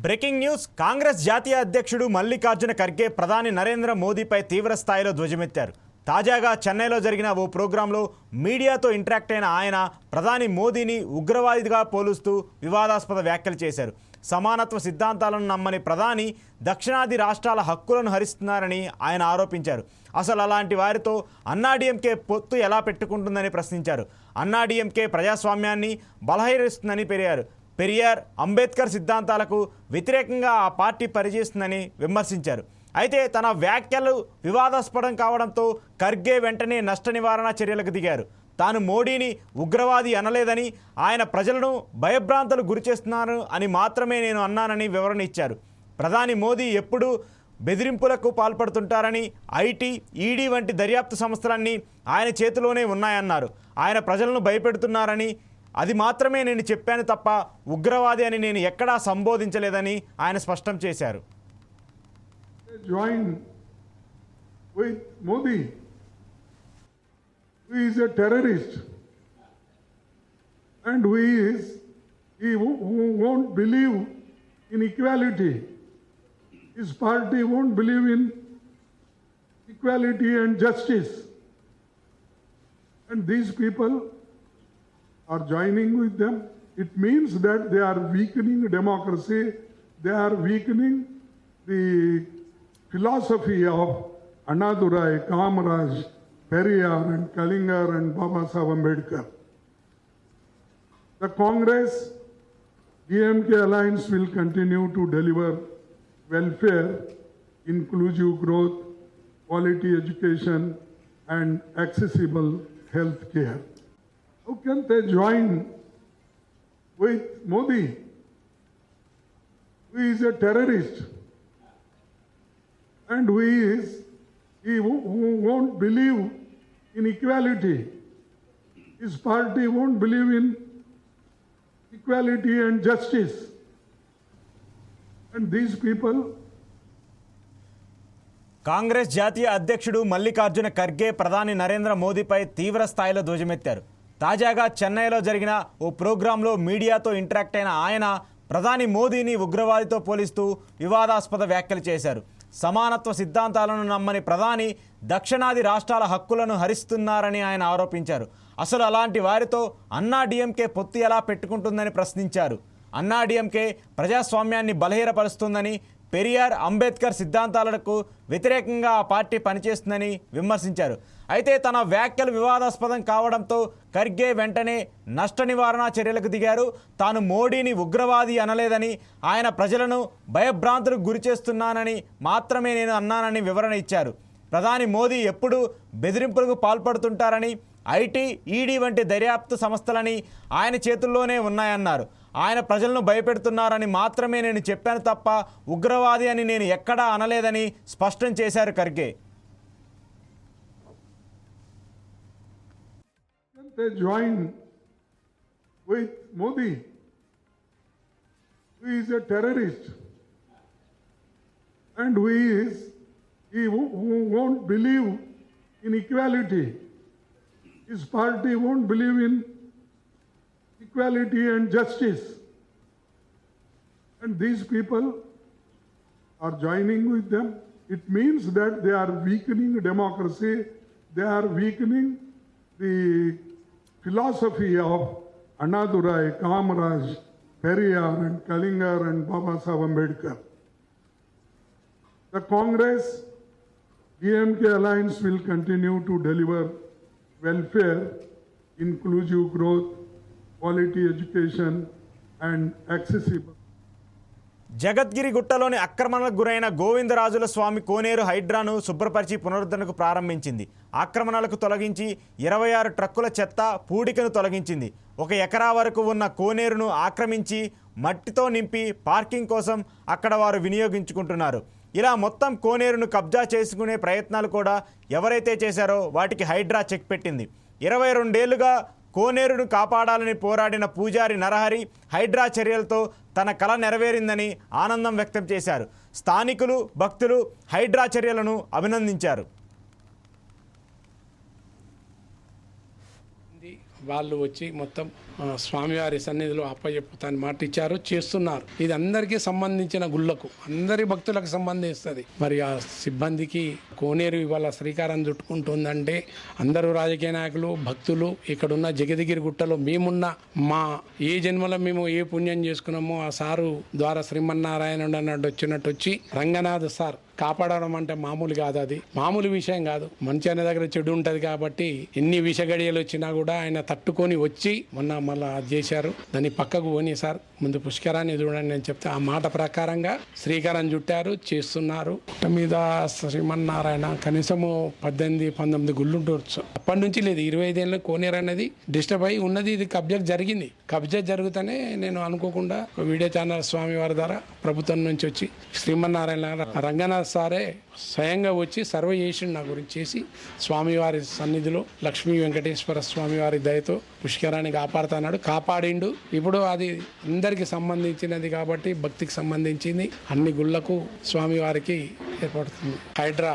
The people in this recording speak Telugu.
బ్రేకింగ్ న్యూస్ కాంగ్రెస్ జాతీయ అధ్యక్షుడు మల్లికార్జున ఖర్గే ప్రధాని నరేంద్ర మోదీపై తీవ్ర స్థాయిలో ధ్వజమెత్తారు. తాజాగా చెన్నైలో జరిగిన ఓ ప్రోగ్రాంలో మీడియాతో ఇంటరాక్ట్ అయిన ఆయన ప్రధాని మోదీని ఉగ్రవాదిగా పోలుస్తూ వివాదాస్పద వ్యాఖ్యలు చేశారు. సమానత్వ సిద్ధాంతాలను నమ్మని ప్రధాని దక్షిణాది రాష్ట్రాల హక్కులను హరిస్తున్నారని ఆయన ఆరోపించారు. అసలు అలాంటి వారితో అన్నాడీఎంకే పొత్తు ఎలా పెట్టుకుంటుందని ప్రశ్నించారు. అన్నాడీఎంకే ప్రజాస్వామ్యాన్ని బలహీనపరుస్తుందని పెరియార్ అంబేద్కర్ సిద్ధాంతాలకు వ్యతిరేకంగా ఆ పార్టీ పనిచేస్తుందని విమర్శించారు. అయితే తన వ్యాఖ్యలు వివాదాస్పదం కావడంతో ఖర్గే వెంటనే నష్ట నివారణ చర్యలకు దిగారు. తాను మోడీని ఉగ్రవాది అనలేదని, ఆయన ప్రజలను భయభ్రాంతులు గురిచేస్తున్నారు అని మాత్రమే నేను అన్నానని వివరణ ఇచ్చారు. ప్రధాని మోదీ ఎప్పుడూ బెదిరింపులకు పాల్పడుతుంటారని, ఐటీ, ఈడీ వంటి దర్యాప్తు సంస్థలన్నీ ఆయన చేతిలోనే ఉన్నాయన్నారు. ఆయన ప్రజలను భయపెడుతున్నారని, అది మాత్రమే నేను చెప్పాను తప్ప ఉగ్రవాది అని నేను ఎక్కడా సంబోధించలేదని ఆయన స్పష్టం చేశారు. Join with Modi, who is a terrorist, and he won't believe in equality. His party won't believe in equality and justice. And these people are joining with them. It means that they are weakening democracy. They are weakening the philosophy of Annadurai, Kamaraj, Periyar and Kalingar and Baba Saheb Ambedkar. The Congress DMK alliance will continue to deliver welfare, inclusive growth, quality education and accessible health care. How can they join with Modi, who is a terrorist, and he won't believe in equality? His party won't believe in equality and justice. And these people. Congress జాతీయ అధ్యక్షుడు మల్లికార్జున ఖర్గే ప్రధాని నరేంద్ర మోదీపై తీవ్ర స్థాయిలో ధ్వజమెత్తారు. తాజాగా చెన్నైలో జరిగిన ఓ ప్రోగ్రాంలో మీడియాతో ఇంటరాక్ట్ అయిన ఆయన ప్రధాని మోదీని ఉగ్రవాదితో పోలిస్తూ వివాదాస్పద వ్యాఖ్యలు చేశారు. సమానత్వ సిద్ధాంతాలను నమ్మని ప్రధాని దక్షిణాది రాష్ట్రాల హక్కులను హరిస్తున్నారని ఆయన ఆరోపించారు. అసలు అలాంటి వారితో అన్నాడీఎంకే పొత్తు ఎలా పెట్టుకుంటుందని ప్రశ్నించారు. అన్నాడీఎంకే ప్రజాస్వామ్యాన్ని బలహీనపరుస్తుందని, పెరియార్ అంబేద్కర్ సిద్ధాంతాలకు వ్యతిరేకంగా ఆ పార్టీ పనిచేస్తుందని విమర్శించారు. అయితే తన వ్యాఖ్యలు వివాదాస్పదం కావడంతో ఖర్గే వెంటనే నష్ట నివారణ చర్యలకు దిగారు. తాను మోడీని ఉగ్రవాది అనలేదని, ఆయన ప్రజలను భయభ్రాంతులకు గురిచేస్తున్నానని మాత్రమే నేను అన్నానని వివరణ ఇచ్చారు. ప్రధాని మోదీ ఎప్పుడూ బెదిరింపులకు పాల్పడుతుంటారని, ఐటీ, ఈడీ వంటి దర్యాప్తు సంస్థలని ఆయన చేతుల్లోనే ఉన్నాయన్నారు. ఆయన ప్రజలను భయపెడుతున్నారని మాత్రమే నేను చెప్పాను తప్ప ఉగ్రవాది అని నేను ఎక్కడా అనలేదని స్పష్టం చేశారు Kharge. They join with Modi, who is a terrorist, and he won't believe in equality. His party won't believe in equality and justice. And these people are joining with them. It means that they are weakening democracy. They are weakening the philosophy of Annadurai, Kamaraj, Periyar and Kalingar and Baba Saheb Ambedkar. The Congress DMK alliance will continue to deliver welfare, inclusive growth, quality education and accessible. Jagadgiri గుట్టలోని ఆక్రమణలకు గురైన గోవిందరాజుల స్వామి కోనేరు హైడ్రాను శుభ్రపరిచి పునరుద్ధరణకు ప్రారంభించింది. ఆక్రమణలకు తొలగించి 26 ట్రక్కుల చెత్త, పూడికను తొలగించింది. 1 ఎకరా వరకు ఉన్న కోనేరును ఆక్రమించి మట్టితో నింపి పార్కింగ్ కోసం అక్కడ వారు వినియోగించుకుంటున్నారు. ఇలా మొత్తం కోనేరును కబ్జా చేసుకునే ప్రయత్నాలు కూడా ఎవరైతే చేశారో వాటికి హైడ్రా చెక్ పెట్టింది. 22 ఏళ్లుగా కోనేరును కాపాడాలని పోరాడిన పూజారి నరహరి హైడ్రా చర్యలతో తన కల నెరవేరిందని ఆనందం వ్యక్తం చేశారు. స్థానికులు, భక్తులు హైడ్రా చర్యలను అభినందించారు. వాళ్ళు వచ్చి మొత్తం స్వామివారి సన్నిధిలో అప్పచెప్పుతాను మాట ఇచ్చారు, చేస్తున్నారు. ఇది అందరికీ సంబంధించిన గుళ్ళకు, అందరి భక్తులకు సంబంధిస్తుంది. మరి ఆ సిబ్బందికి కోనేరు ఇవాళ శ్రీకారం చుట్టుకుంటుందంటే అందరూ రాజకీయ నాయకులు, భక్తులు, ఇక్కడున్న జగదగిరి గుట్టలో మేమున్న మా ఏ జన్మలో మేము ఏ పుణ్యం చేసుకున్నామో ఆ సారు ద్వారా శ్రీమన్నారాయణుడు అన్నట్టు వచ్చినట్టు వచ్చి రంగనాథ్ సార్ కాపాడడం అంటే మామూలు కాదు, అది మామూలు విషయం కాదు. మంచి అనే దగ్గర చెడు ఉంటుంది కాబట్టి ఎన్ని విషగడియలు వచ్చినా కూడా ఆయన తట్టుకొని వచ్చి మొన్న మళ్ళీ అది చేశారు. దాన్ని పక్కకు పోని సార్ ముందు పుష్కరాన్ని చూడండి నేను చెప్తే ఆ మాట ప్రకారంగా శ్రీకారం చుట్టారు, చేస్తున్నారు. పుట్ట మీద శ్రీమన్నారాయణ కనీసము 18-19 గుళ్ళుండొచ్చు. అప్పటి నుంచి లేదు, 25 ఏళ్ళు కోనేరు అనేది డిస్టర్బ్ అయి ఉన్నది. ఇది కబ్జా జరిగింది. కబ్జా జరుగుతూనే నేను అనుకోకుండా వీడియో ఛానల్ స్వామి వారి ద్వారా ప్రభుత్వం నుంచి వచ్చి శ్రీమన్నారాయణ రంగనాథ్ సారే స్వయంగా వచ్చి సర్వ చేసిండు నా గురించి చేసి స్వామివారి సన్నిధిలో లక్ష్మీ వెంకటేశ్వర స్వామివారి దయతో పుష్కరాన్ని కాపాడుతున్నాడు, కాపాడిండు. ఇప్పుడు అది అందరికి సంబంధించినది కాబట్టి భక్తికి సంబంధించింది అన్ని గుళ్ళకు స్వామివారికి ఏర్పడుతుంది. హైడ్రా